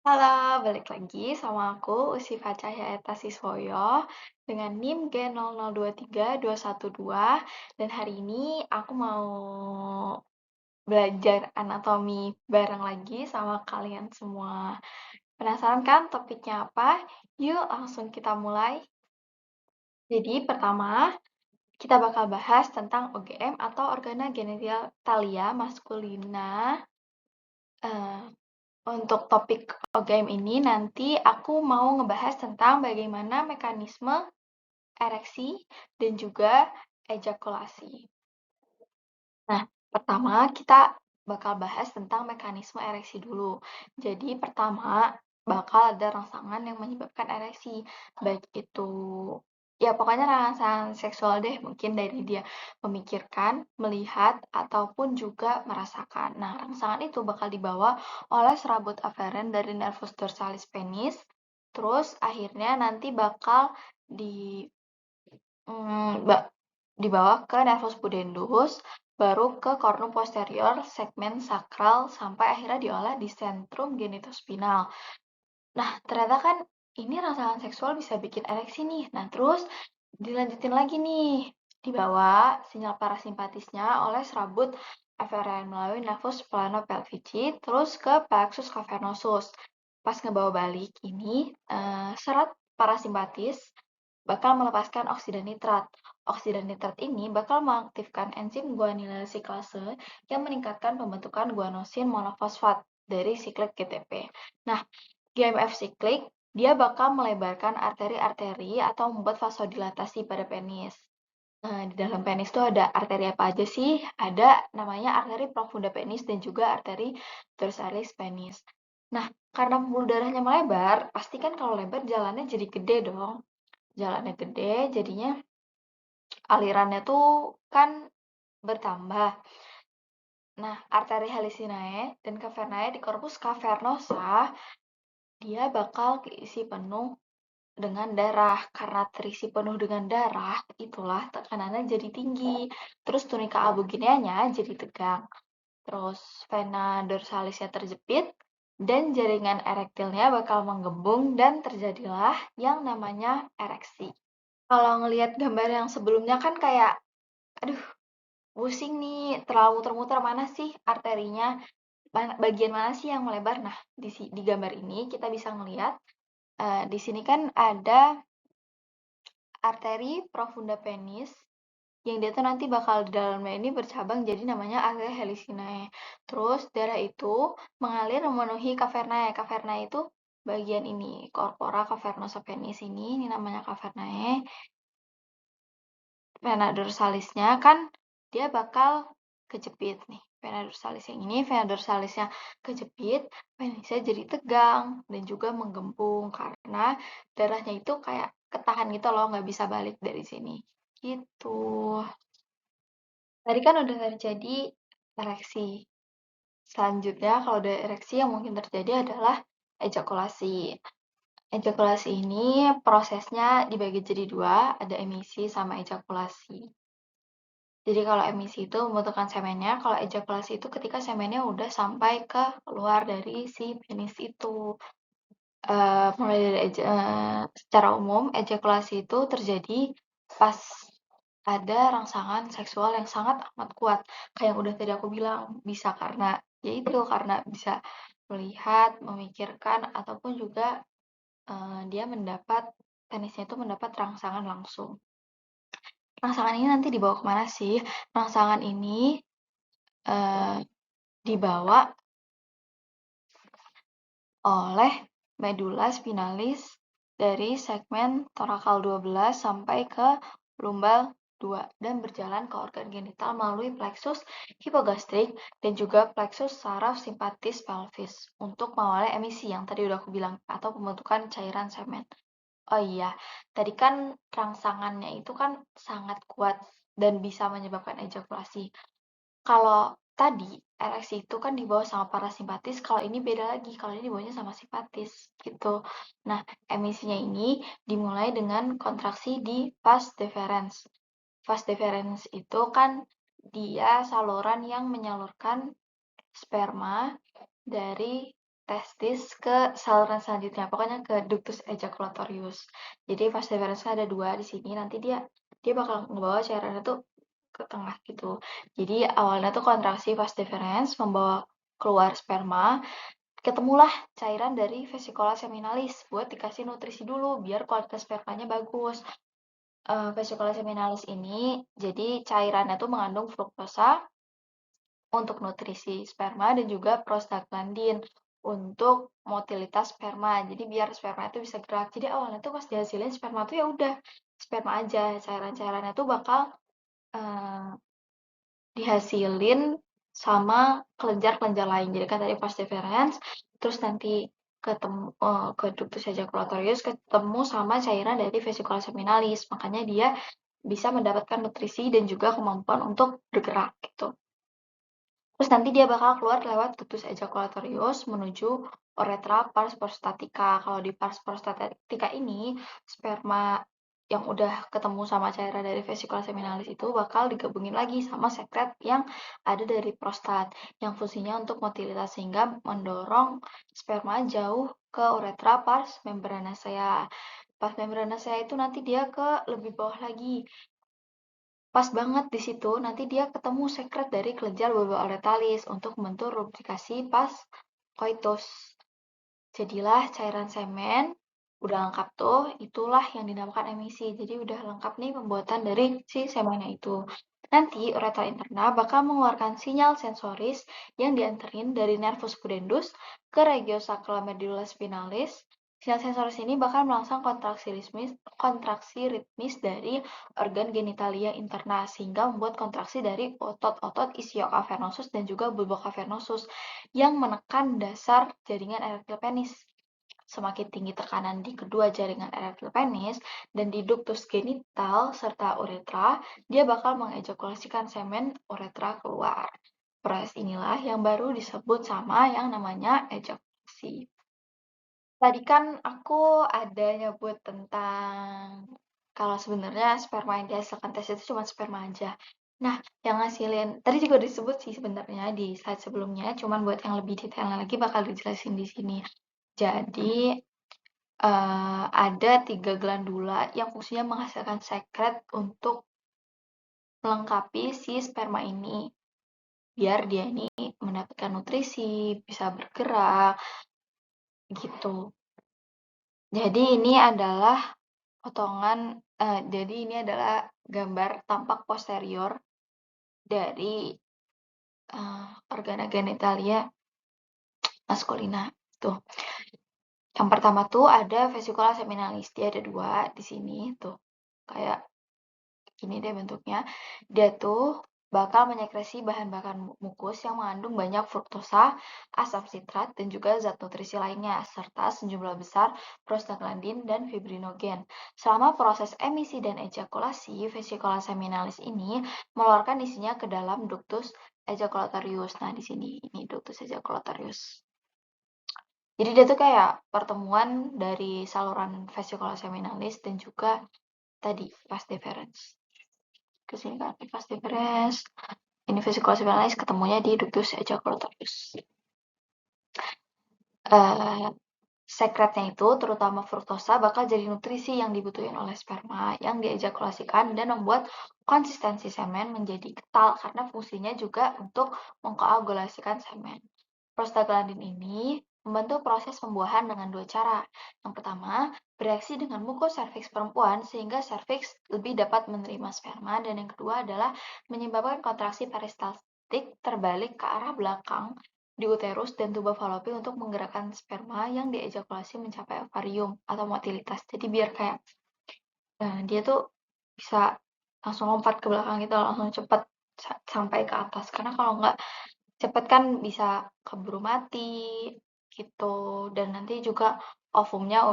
Halo, balik lagi sama aku Usifa Cahyaeta Siswoyo dengan NIM G002321 dan hari ini aku mau belajar anatomi bareng lagi sama kalian semua. Penasaran kan topiknya apa? Yuk langsung kita mulai. Jadi pertama, kita bakal bahas tentang OGM atau organa genitalia maskulina. Eh, Untuk topik OGM ini nanti aku mau ngebahas tentang bagaimana mekanisme ereksi dan juga ejakulasi. Nah, pertama kita bakal bahas tentang mekanisme ereksi dulu. Jadi pertama bakal ada rangsangan yang menyebabkan ereksi, baik itu ya pokoknya rangsangan seksual deh, mungkin dari dia memikirkan, melihat, ataupun juga merasakan. Nah, rangsangan itu bakal dibawa oleh serabut aferen dari nervus dorsalis penis, terus akhirnya nanti bakal di dibawa ke nervus pudendus, baru ke cornu posterior, segmen sakral, sampai akhirnya diolah di sentrum genitospinal. Nah, ternyata kan ini rangsangan seksual bisa bikin ereksi nih. Nah, terus dilanjutin lagi nih, dibawa sinyal parasimpatisnya oleh serabut eferen melalui nervus splenopelvici, terus ke plexus cavernosus. Pas ngebawa balik ini, serat parasimpatis bakal melepaskan oksida nitrat. Oksida nitrat ini bakal mengaktifkan enzim guanilasi-klase yang meningkatkan pembentukan guanosin monofosfat dari siklik GTP. Nah, GMF siklik dia bakal melebarkan arteri-arteri atau membuat vasodilatasi pada penis. Di dalam penis tuh ada arteri apa aja sih? Ada namanya arteri profunda penis dan juga arteri dorsalis penis. Nah, karena pembuluh darahnya melebar, pasti kan kalau lebar jalannya jadi gede dong. Jalannya gede, jadinya alirannya tuh kan bertambah. Nah, arteri Helicinae dan Cavernae di korpus cavernosa, dia bakal keisi penuh dengan darah. Karena terisi penuh dengan darah, itulah tekanannya jadi tinggi. Terus tunika albugineanya jadi tegang. Terus vena dorsalisnya terjepit, dan jaringan erektilnya bakal menggembung dan terjadilah yang namanya ereksi. Kalau ngelihat gambar yang sebelumnya kan kayak, aduh, pusing nih, terlalu muter-muter, mana sih arterinya, bagian mana sih yang melebar. Nah, di gambar ini kita bisa ngelihat, di sini kan ada arteri profunda penis, yang dia tuh nanti bakal di dalamnya ini bercabang jadi namanya arteri Helicinae. Terus darah itu mengalir memenuhi cavernae. Cavernae itu bagian ini, corpora cavernosa penis ini namanya cavernae. Vena dorsalisnya kan dia bakal kejepit nih. Vena dorsalis yang ini, vena dorsalisnya kejepit, penisnya jadi tegang dan juga menggembung karena darahnya itu kayak ketahan gitu loh, nggak bisa balik dari sini. Gitu. Tadi kan udah terjadi ereksi. Selanjutnya kalau udah ereksi yang mungkin terjadi adalah ejakulasi. Ejakulasi ini prosesnya dibagi jadi dua, ada emisi sama ejakulasi. Jadi kalau emisi itu membutuhkan semennya, kalau ejakulasi itu ketika semennya udah sampai ke luar dari si penis itu. Mulai dari secara umum ejakulasi itu terjadi pas ada rangsangan seksual yang sangat amat kuat. Kayak yang udah tadi aku bilang, bisa karena ya itu karena bisa melihat, memikirkan, ataupun juga dia mendapat penisnya itu mendapat rangsangan langsung. Rangsangan ini nanti dibawa kemana sih? Rangsangan ini dibawa oleh medula spinalis dari segmen torakal 12 sampai ke lumbal 2 dan berjalan ke organ genital melalui plexus hipogastrik dan juga plexus saraf simpatis pelvis untuk mengawali emisi yang tadi udah aku bilang atau pembentukan cairan semen. Oh iya, tadi kan rangsangannya itu kan sangat kuat dan bisa menyebabkan ejakulasi. Kalau tadi ereksi itu kan dibawa sama parasimpatis, kalau ini beda lagi, kalau ini dibawanya sama simpatis gitu. Nah, emisinya ini dimulai dengan kontraksi di vas deferens. Vas deferens itu kan dia saluran yang menyalurkan sperma dari testis ke saluran selanjutnya, pokoknya ke ductus ejaculatorius. Jadi vas deferens ada dua di sini, nanti dia bakal ngebawa cairannya tuh ke tengah gitu. Jadi awalnya tuh kontraksi vas deferens membawa keluar sperma, ketemulah cairan dari vesicula seminalis buat dikasih nutrisi dulu biar kualitas spermanya bagus. Vesicula seminalis ini jadi cairannya tuh mengandung fruktosa untuk nutrisi sperma dan juga prostaglandin untuk motilitas sperma. Jadi biar sperma itu bisa gerak. Jadi awalnya tuh pas dihasilin sperma tuh ya udah sperma aja, cairan-cairannya tuh bakal uh, dihasilin sama kelenjar-kelenjar lain. Jadi kan tadi pas deferens, terus nanti ketemu ke ductus ejaculatorius ketemu sama cairan dari vesicula seminalis. Makanya dia bisa mendapatkan nutrisi dan juga kemampuan untuk bergerak gitu. Terus nanti dia bakal keluar lewat ductus ejaculatorius menuju uretra pars prostatica. Kalau di pars prostatica ini, sperma yang udah ketemu sama cairan dari vesicula seminalis itu bakal digabungin lagi sama sekret yang ada dari prostat yang fungsinya untuk motilitas sehingga mendorong sperma jauh ke uretra pars membranacea. Pars membranacea itu nanti dia ke lebih bawah lagi. Pas banget di situ nanti dia ketemu sekret dari kelenjar bulba oretalis untuk membentuk lubrikasi pas koitus. Jadilah cairan semen, udah lengkap tuh, itulah yang dinamakan emisi. Jadi udah lengkap nih pembuatan dari si semennya itu. Nanti uretra interna bakal mengeluarkan sinyal sensoris yang dianterin dari nervus pudendus ke regio sacral medulla spinalis. Sinyal sensoris ini bakal melangsang kontraksi ritmis dari organ genitalia interna sehingga membuat kontraksi dari otot-otot ischiocavernosus dan juga bulbocavernosus yang menekan dasar jaringan erektil penis. Semakin tinggi tekanan di kedua jaringan erektil penis dan di ductus genital serta uretra, dia bakal mengejakulasikan semen uretra keluar. Proses inilah yang baru disebut sama yang namanya ejakulasi. Tadi kan aku ada nyebut tentang kalau sebenarnya sperma yang dihasilkan tes itu cuma sperma aja. Nah, yang ngasilin tadi juga disebut sih sebenarnya di slide sebelumnya, cuman buat yang lebih detailnya lagi bakal dijelasin di sini. Jadi, ada 3 glandula yang fungsinya menghasilkan sekret untuk melengkapi si sperma ini, biar dia ini mendapatkan nutrisi, bisa bergerak, gitu. Jadi ini adalah jadi ini adalah gambar tampak posterior dari organa genitalia maskulina. Tuh. Yang pertama tuh ada vesicula seminalis. Dia ada dua di sini tuh. Kayak gini deh bentuknya. Dia tuh bakal menyekresi bahan-bahan mukus yang mengandung banyak fruktosa, asam sitrat, dan juga zat nutrisi lainnya, serta sejumlah besar prostaglandin dan fibrinogen. Selama proses emisi dan ejakulasi, vesicula seminalis ini mengeluarkan isinya ke dalam ductus ejaculatorius. Nah, di sini ini ductus ejaculatorius. Jadi dia tuh kayak pertemuan dari saluran vesicula seminalis dan juga tadi vas deferens. Ke sini kan vas deferens. Ini vesicula seminalis ketemunya di ductus ejaculatorius. Sekretnya itu, terutama fruktosa, bakal jadi nutrisi yang dibutuhin oleh sperma yang diejakulasikan dan membuat konsistensi semen menjadi kental karena fungsinya juga untuk mengkoagulasikan semen. Prostaglandin ini membantu proses pembuahan dengan dua cara. Yang pertama, bereaksi dengan mukus serviks perempuan sehingga serviks lebih dapat menerima sperma, dan yang kedua adalah menyebabkan kontraksi peristaltik terbalik ke arah belakang di uterus dan tuba falopi untuk menggerakkan sperma yang diejakulasi mencapai ovarium atau motilitas. Jadi biar kayak dia tuh bisa langsung lompat ke belakang gitu, langsung cepat sampai ke atas. Karena kalau nggak cepet kan bisa keburu mati gitu, dan nanti juga ovumnya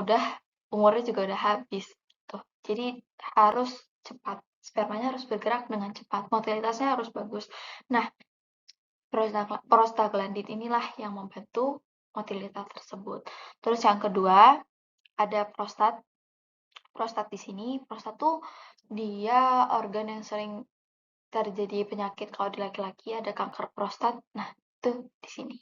umurnya juga udah habis tuh. Jadi harus cepat, spermanya harus bergerak dengan cepat, motilitasnya harus bagus. Nah, prostaglandin inilah yang membantu motilitas tersebut. Terus yang kedua ada prostat. Prostat di sini, prostat tuh dia organ yang sering terjadi penyakit kalau di laki-laki, ada kanker prostat. Nah, itu di sini.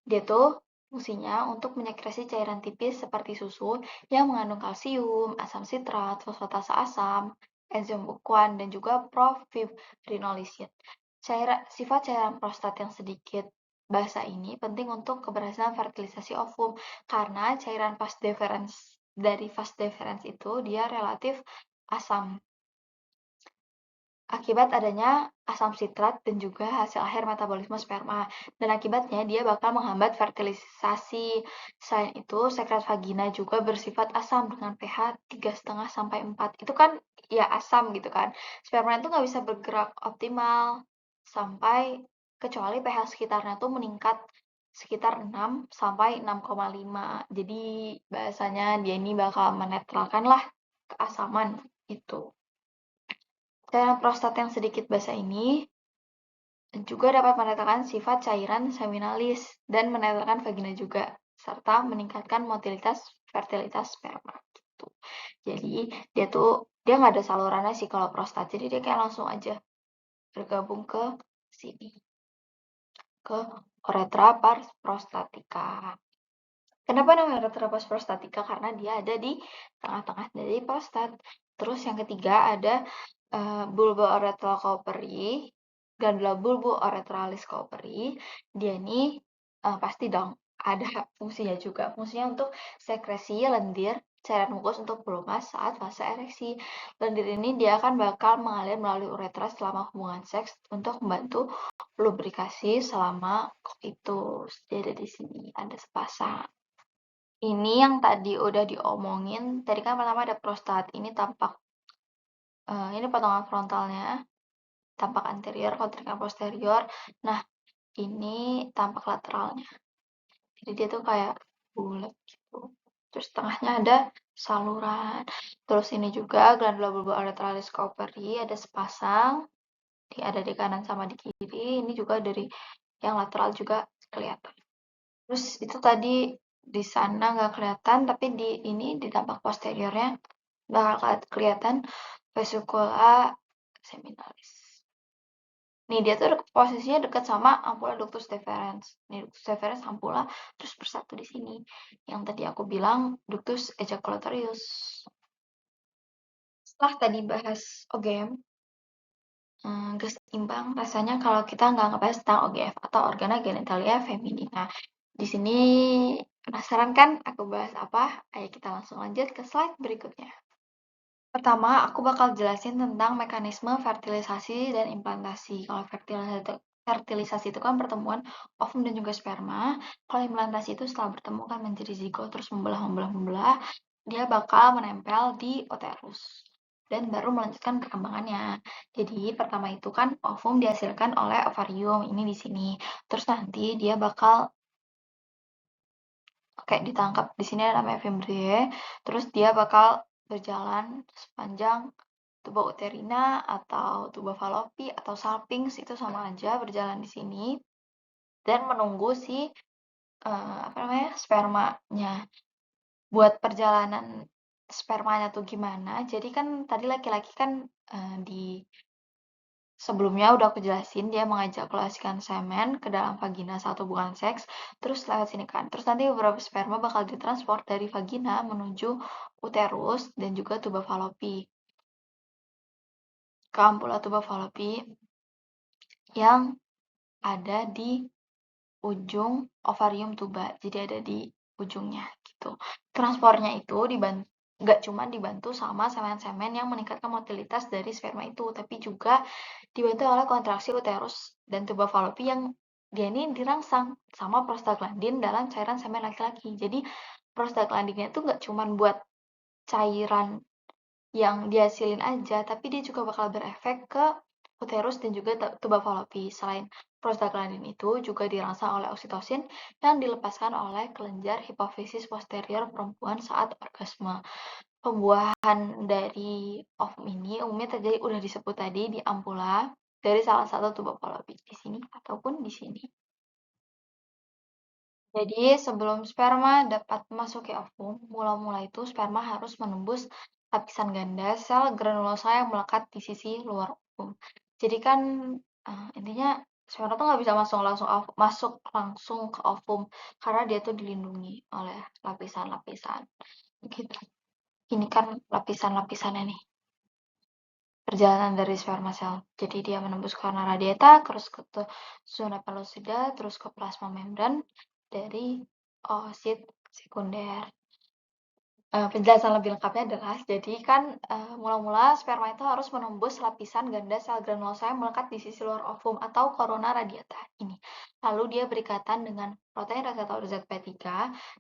Dia tuh Fungsinya untuk menyekresi cairan tipis seperti susu yang mengandung kalsium, asam sitrat, fosfatase asam, enzim bekuan, dan juga profibrinolysin. Sifat cairan prostat yang sedikit basa ini penting untuk keberhasilan fertilisasi ovum karena cairan vas deferens dari vas deferens itu dia relatif asam akibat adanya asam sitrat dan juga hasil akhir metabolisme sperma. Dan akibatnya dia bakal menghambat fertilisasi. Selain itu, sekret vagina juga bersifat asam dengan pH 3,5 sampai 4. Itu kan ya asam gitu kan. Sperma itu nggak bisa bergerak optimal sampai kecuali pH sekitarnya tuh meningkat sekitar 6 sampai 6,5. Jadi bahasanya dia ini bakal menetralkan lah keasaman itu. Cairan prostat yang sedikit basah ini juga dapat menetapkan sifat cairan seminalis dan menetapkan vagina juga, serta meningkatkan motilitas fertilitas sperma gitu. Jadi dia nggak ada salurannya sih kalau prostat, jadi dia kayak langsung aja bergabung ke sini, ke uretra prostatica. Kenapa namanya uretra prostatica? Karena dia ada di tengah-tengah dari prostat. Terus yang ketiga ada bulba uretral cowperi, glandula bulbo-uretralis cowperi. Dia ini pasti dong ada fungsinya juga. Fungsinya untuk sekresi lendir cairan mukus untuk pelumas saat fase ereksi. Lendir ini dia akan bakal mengalir melalui uretra selama hubungan seks untuk membantu lubrikasi selama koitus. Dia ada di sini, ada sepasang. Ini yang tadi udah diomongin, tadi kan pertama ada prostat, ini tampak, ini potongan frontalnya, tampak anterior, kontringan posterior. Nah, ini tampak lateralnya. Jadi dia tuh kayak bulat gitu. Terus tengahnya ada saluran. Terus ini juga glandula bulbo-uretralis cowperi ada sepasang, ada di kanan sama di kiri. Ini juga dari yang lateral juga kelihatan. Terus itu tadi di sana nggak kelihatan, tapi di ini di tampak posteriornya bakal kelihatan vesicula seminalis. Nih dia tuh posisinya dekat sama ampula ductus deferens. Nih ductus deferens ampula terus bersatu di sini. Yang tadi aku bilang ductus ejaculatorius. Setelah tadi bahas OGM, gak seimbang rasanya kalau kita nggak ngebahas tentang OGF atau organa genitalia feminina. Di sini penasaran kan aku bahas apa? Ayo kita langsung lanjut ke slide berikutnya. Pertama, aku bakal jelasin tentang mekanisme fertilisasi dan implantasi. Kalau fertilisasi itu kan pertemuan ovum dan juga sperma. Kalau implantasi itu setelah bertemu kan menjadi zigot terus membelah, dia bakal menempel di uterus dan baru melanjutkan perkembangannya. Jadi pertama itu kan ovum dihasilkan oleh ovarium ini di sini. Terus nanti dia bakal kayak ditangkap di sini ada namanya fimbriae, terus dia bakal berjalan sepanjang tuba uterina atau tuba fallopi atau salpinx itu sama aja berjalan di sini dan menunggu si apa namanya spermanya. Buat perjalanan spermanya tuh gimana? Jadi kan tadi laki-laki kan di sebelumnya udah aku jelasin dia mengejakulasikan semen ke dalam vagina saat hubungan seks, terus lewat sini kan. Terus nanti beberapa sperma bakal ditransport dari vagina menuju uterus dan juga tuba fallopi. Ke ampula tuba fallopi yang ada di ujung ovarium tuba. Jadi ada di ujungnya gitu. Transportnya itu nggak cuma dibantu sama semen-semen yang meningkatkan motilitas dari sperma itu, tapi juga dibantu oleh kontraksi uterus dan tuba fallopi yang dia ini dirangsang sama prostaglandin dalam cairan semen laki-laki. Jadi prostaglandinnya itu nggak cuma buat cairan yang dihasilin aja, tapi dia juga bakal berefek ke uterus dan juga tuba fallopi. Selain prostaglandin itu juga dirangsang oleh oksitosin yang dilepaskan oleh kelenjar hipofisis posterior perempuan saat orgasme. Pembuahan dari ovum ini umumnya terjadi udah disebut tadi di ampula dari salah satu tuba fallopi di sini ataupun di sini. Jadi sebelum sperma dapat masuk ke ovum, mula-mula itu sperma harus menembus lapisan ganda sel granulosa yang melekat di sisi luar ovum. Jadi kan intinya sperma tuh nggak bisa masuk langsung ke ovum karena dia tuh dilindungi oleh lapisan-lapisan gitu. Ini kan lapisan-lapisannya nih, perjalanan dari sperma sel. Jadi dia menembus corona radiata, terus ke zona pellucida, terus ke plasma membran dari oosit sekunder. Penjelasan lebih lengkapnya adalah, jadi kan mula-mula sperma itu harus menembus lapisan ganda sel granulosa yang melekat di sisi luar ovum atau corona radiata ini. Lalu dia berikatan dengan protein reseptor ZP3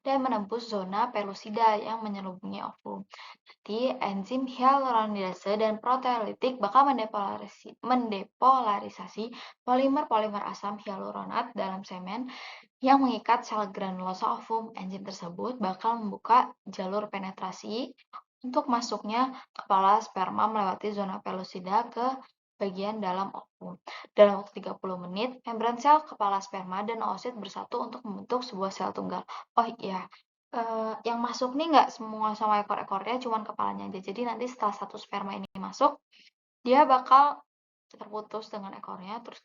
dan menembus zona pellucida yang menyelubungi ovum. Jadi enzim hyaluronidase dan proteolitik bakal mendepolarisasi polimer-polimer asam hyaluronat dalam semen yang mengikat sel granulosa ovum. Enzim tersebut bakal membuka jalur penetrasi untuk masuknya kepala sperma melewati zona pellucida ke bagian dalam ovum. Dalam waktu 30 menit, membran sel kepala sperma dan oosit bersatu untuk membentuk sebuah sel tunggal. Oh iya, yang masuk nih nggak semua sama ekor-ekornya, cuman kepalanya aja. Jadi nanti setelah satu sperma ini masuk, dia bakal terputus dengan ekornya, terus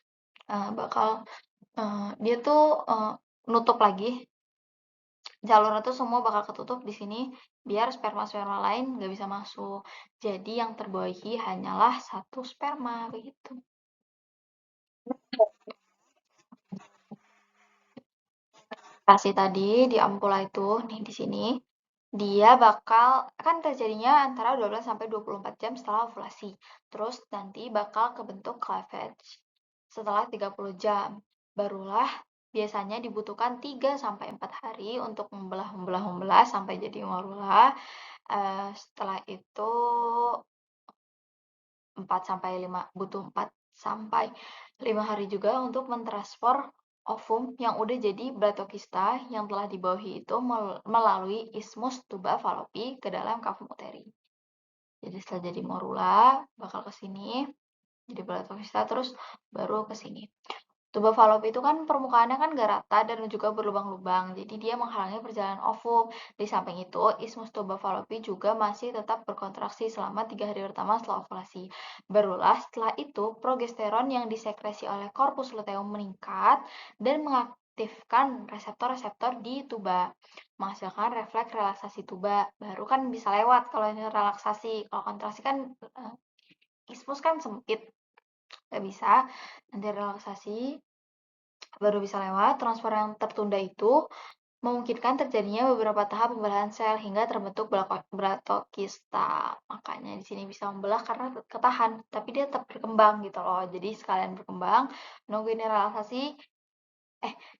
bakal dia tuh nutup lagi, jalurnya tuh semua bakal ketutup di sini biar sperma-sperma lain nggak bisa masuk. Jadi yang terbawahi hanyalah satu sperma begitu. Kasih tadi di ampula itu nih di sini dia bakal kan terjadinya antara 12 sampai 24 jam setelah ovulasi. Terus nanti bakal kebentuk cleavage setelah 30 jam. Barulah biasanya dibutuhkan 3 sampai 4 hari untuk membelah sampai jadi morula. Setelah itu 4 sampai 5 butuh 4 sampai 5 hari juga untuk mentransfer ovum yang udah jadi bratokista yang telah dibawahi itu melalui isthmus tuba fallopi ke dalam kavum uteri. Jadi setelah jadi morula bakal ke sini jadi bratokista terus baru ke sini. Tuba fallopi itu kan permukaannya kan gak rata dan juga berlubang-lubang, jadi dia menghalangi perjalanan ovum. Di samping itu, isthmus tuba fallopi juga masih tetap berkontraksi selama 3 hari pertama setelah ovulasi. Barulah setelah itu, progesteron yang disekresi oleh korpus luteum meningkat dan mengaktifkan reseptor-reseptor di tuba, menghasilkan refleks relaksasi tuba. Baru kan bisa lewat kalau ini relaksasi. Kalau kontraksi kan isthmus kan sempit, nggak bisa. Nanti relaksasi baru bisa lewat. Transfer yang tertunda itu memungkinkan terjadinya beberapa tahap pembelahan sel hingga terbentuk bratokista. Makanya di sini bisa membelah karena ketahan, tapi dia tetap berkembang gitu loh. Jadi sekalian berkembang, nungguin relaksasi.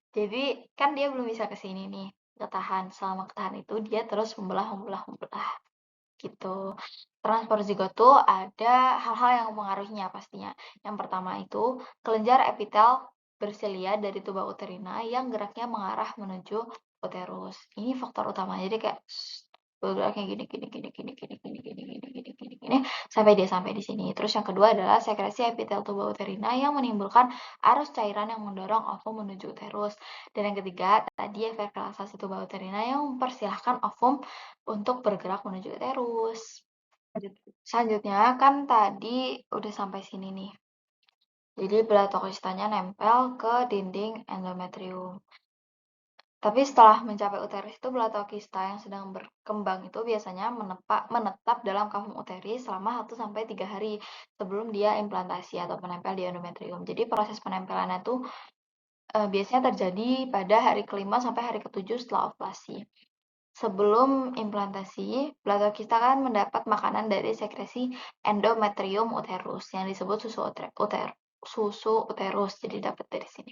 Jadi kan dia belum bisa ke sini nih, ketahan. Selama ketahan itu dia terus membelah gitu. Transport zigot tuh ada hal-hal yang mempengaruhinya pastinya. Yang pertama itu kelenjar epitel bersilia dari tuba uterina yang geraknya mengarah menuju uterus. Ini faktor utama. Jadi kayak bergeraknya gini gini gini gini gini gini gini gini gini gini gini sampai dia sampai di sini. Terus yang kedua adalah sekresi epitel tuba uterina yang menimbulkan arus cairan yang mendorong ovum menuju uterus. Dan yang ketiga tadi efek relaksasi tuba uterina yang mempersilahkan ovum untuk bergerak menuju uterus. Selanjutnya kan tadi udah sampai sini nih. Jadi belatokistanya nempel ke dinding endometrium. Tapi setelah mencapai uterus itu belatokista yang sedang berkembang itu biasanya menetap dalam kavum uterus selama 1 sampai 3 hari sebelum dia implantasi atau menempel di endometrium. Jadi proses penempelannya tuh biasanya terjadi pada hari kelima sampai hari ketujuh setelah ovulasi. Sebelum implantasi, Blatokista kan mendapat makanan dari sekresi endometrium uterus yang disebut susu uterus. Jadi dapat dari sini.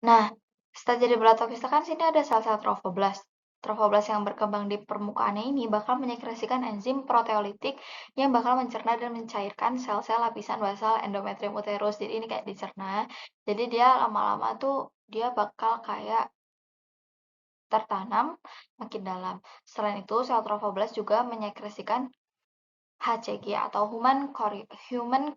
Nah, setelah jadi Blatokista kan sini ada sel-sel trofoblast. Trofoblast yang berkembang di permukaannya ini bakal menyekresikan enzim proteolitik yang bakal mencerna dan mencairkan sel-sel lapisan basal endometrium uterus. Jadi ini kayak dicerna. Jadi dia lama-lama tuh dia bakal kayak tertanam makin dalam. Selain itu, sel trofoblast juga menyekresikan HCG atau Human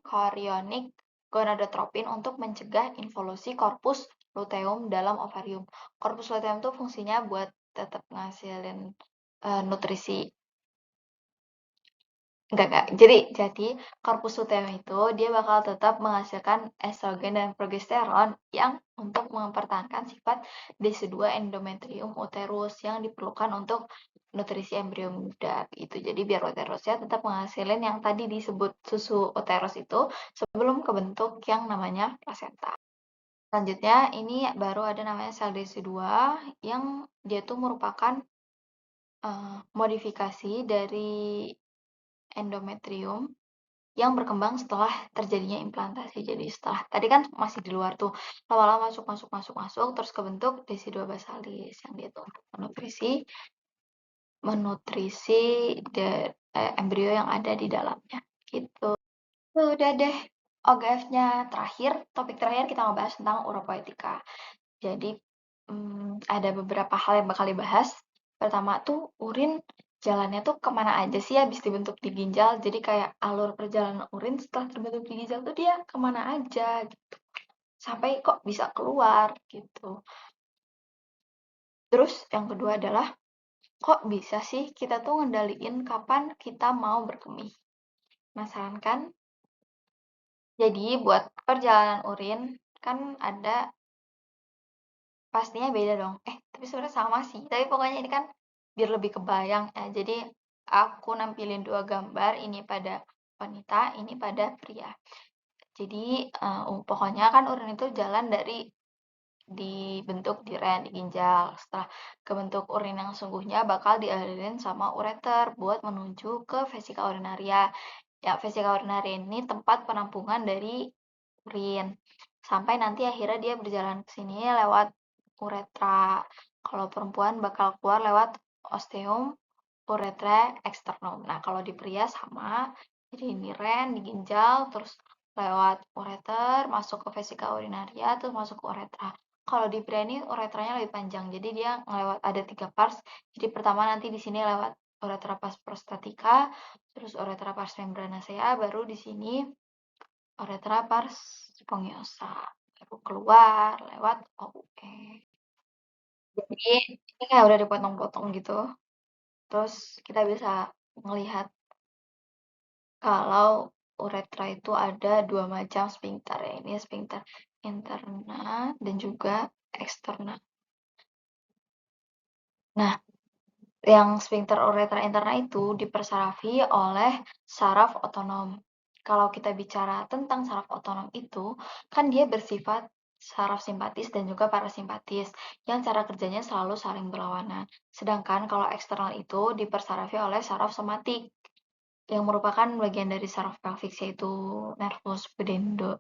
Chorionic Gonadotropin untuk mencegah involusi korpus luteum dalam ovarium. Korpus luteum itu fungsinya buat tetap ngasilin nutrisi Enggak. Jadi korpus luteum itu dia bakal tetap menghasilkan estrogen dan progesteron yang untuk mempertahankan sifat desidu endometrium uterus yang diperlukan untuk nutrisi embrio muda gitu. Jadi biar uterusnya tetap menghasilkan yang tadi disebut susu uterus itu sebelum kebentuk yang namanya plasenta. Selanjutnya ini baru ada namanya sel desidua yang dia tuh merupakan modifikasi dari endometrium yang berkembang setelah terjadinya implantasi. Jadi setelah tadi kan masih di luar tuh, lama-lama masuk, terus kebentuk desidua basalis yang dia tuh untuk menutrisi embrio yang ada di dalamnya gitu. Udah deh, OGF-nya terakhir, topik terakhir kita ngebahas tentang uropoetika. Jadi ada beberapa hal yang bakal dibahas. Pertama tuh urin jalannya tuh kemana aja sih habis dibentuk di ginjal. Jadi kayak alur perjalanan urin setelah terbentuk di ginjal tuh dia kemana aja gitu. Sampai kok bisa keluar gitu. Terus yang kedua adalah kok bisa sih kita tuh ngendaliin kapan kita mau berkemih. Penasaran kan? Jadi buat perjalanan urin kan ada pastinya beda dong. Tapi sebenarnya sama sih. Tapi pokoknya ini kan biar lebih kebayang ya. Jadi aku nampilin dua gambar, ini pada wanita, ini pada pria. Jadi pokoknya kan urin itu jalan dari dibentuk di ren, di ginjal. Setelah kebentuk urin yang sungguhnya bakal dialirin sama ureter buat menuju ke vesika urinaria. Ya, vesika urinaria ini tempat penampungan dari urin. Sampai nanti akhirnya dia berjalan ke sini lewat uretra. Kalau perempuan bakal keluar lewat osteum uretra externum. Nah, kalau di pria sama, jadi ini ren di ginjal, terus lewat ureter, masuk ke vesika urinaria, terus masuk ke uretra. Kalau di pria ini uretranya lebih panjang, jadi dia ngelewat ada 3 pars. Jadi pertama nanti di sini lewat uretra pars prostatica, terus uretra pars membranacea, baru di sini uretra pars spongiosa. Baru keluar lewat OUE. Jadi ini kayak udah dipotong-potong gitu. Terus kita bisa melihat kalau uretra itu ada dua macam sphincter ya. Ini sphincter interna dan juga eksterna. Nah, yang sphincter uretra interna itu dipersarafi oleh saraf otonom. Kalau kita bicara tentang saraf otonom itu, kan dia bersifat saraf simpatis dan juga parasimpatis, yang cara kerjanya selalu saling berlawanan. Sedangkan kalau eksternal itu dipersarafi oleh saraf somatik, yang merupakan bagian dari saraf pelvis yaitu nervus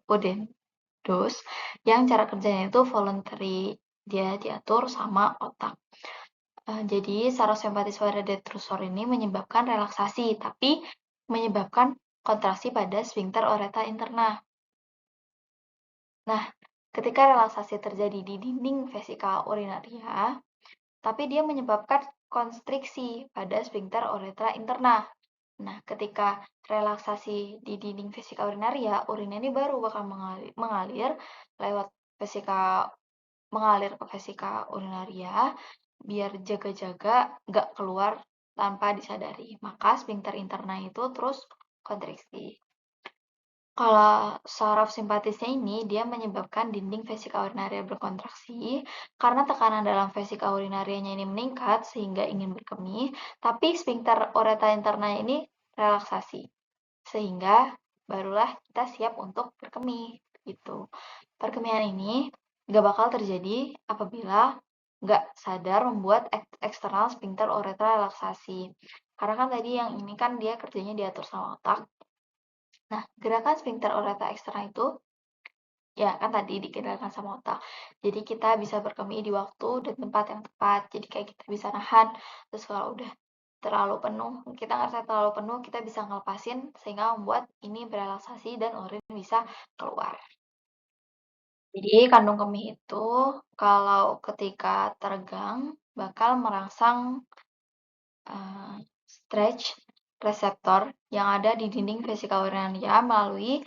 pudendus yang cara kerjanya itu voluntary, dia diatur sama otak. Jadi saraf simpatis pada detrusor ini menyebabkan relaksasi, tapi menyebabkan kontraksi pada sphincter uretra interna. Nah, ketika relaksasi terjadi di dinding vesika urinaria, tapi dia menyebabkan konstriksi pada sphincter uretra interna. Nah, ketika relaksasi di dinding vesika urinaria, urin ini baru bakal mengalir lewat vesika mengalir ke vesika urinaria biar jaga-jaga nggak keluar tanpa disadari. Maka sphincter interna itu terus kontriksi. Kalau saraf simpatisnya ini, dia menyebabkan dinding vesika urinaria berkontraksi karena tekanan dalam vesika urinarianya ini meningkat sehingga ingin berkemih, tapi sphincter uretra interna ini relaksasi. Sehingga barulah kita siap untuk berkemih gitu. Perkemihan ini nggak bakal terjadi apabila nggak sadar membuat eksternal sphincter uretra relaksasi. Karena kan tadi yang ini kan dia kerjanya diatur sama otak. Nah, gerakan sphincter uretra eksternal itu ya kan tadi dikendalikan sama otak. Jadi kita bisa berkemih di waktu dan tempat yang tepat. Jadi kayak kita bisa nahan, terus kalau udah terlalu penuh, kita ngerasa terlalu penuh, kita bisa ngelepasin sehingga membuat ini berelaksasi dan urin bisa keluar. Jadi kandung kemih itu kalau ketika teregang bakal merangsang stretch reseptor yang ada di dinding vesika urinaria melalui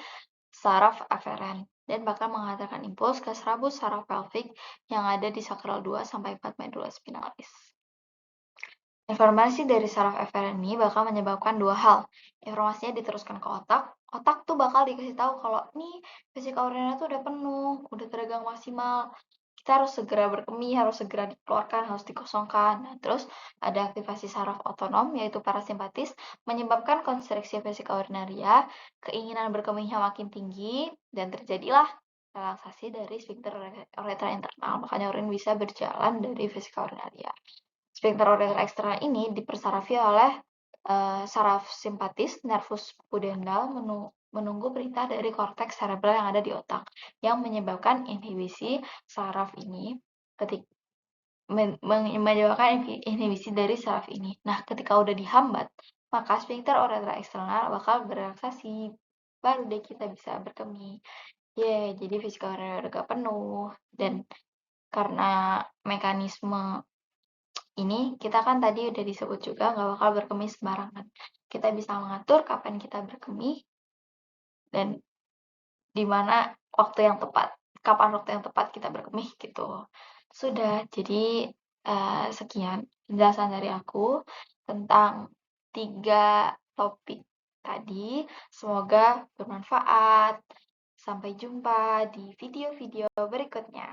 saraf aferen dan bakal menghantarkan impuls ke serabut saraf pelvik yang ada di sakral 2 sampai 4 medula spinalis. Informasi dari saraf eferen ini bakal menyebabkan dua hal. Informasinya diteruskan ke otak. Otak tuh bakal dikasih tahu kalau nih vesika urinary tuh udah penuh, udah teregang maksimal. Kita harus segera berkemih, harus segera dikeluarkan, harus dikosongkan. Nah, terus ada aktivasi saraf otonom yaitu parasimpatis menyebabkan konstriksi vesika urinaria, keinginan berkemihnya makin tinggi dan terjadilah relaksasi dari sphincter uretra internal. Makanya urin bisa berjalan dari vesika urinaria. Sphincter uretra eksternal ini dipersarafi oleh saraf simpatis, nervus pudendal menunggu perintah dari korteks cerebral yang ada di otak, yang menyebabkan inhibisi saraf ini ketika menyebabkan inhibisi dari saraf ini. Nah, ketika udah dihambat, maka sphincter uretra eksternal bakal berelaksasi. Baru deh kita bisa berkemih. Jadi vesika uretra penuh dan karena mekanisme ini kita kan tadi udah disebut juga nggak bakal berkemih sembarangan. Kita bisa mengatur kapan kita berkemih dan di mana waktu yang tepat, kapan waktu yang tepat kita berkemih gitu. Sudah, jadi sekian penjelasan dari aku tentang 3 topik tadi. Semoga bermanfaat. Sampai jumpa di video-video berikutnya.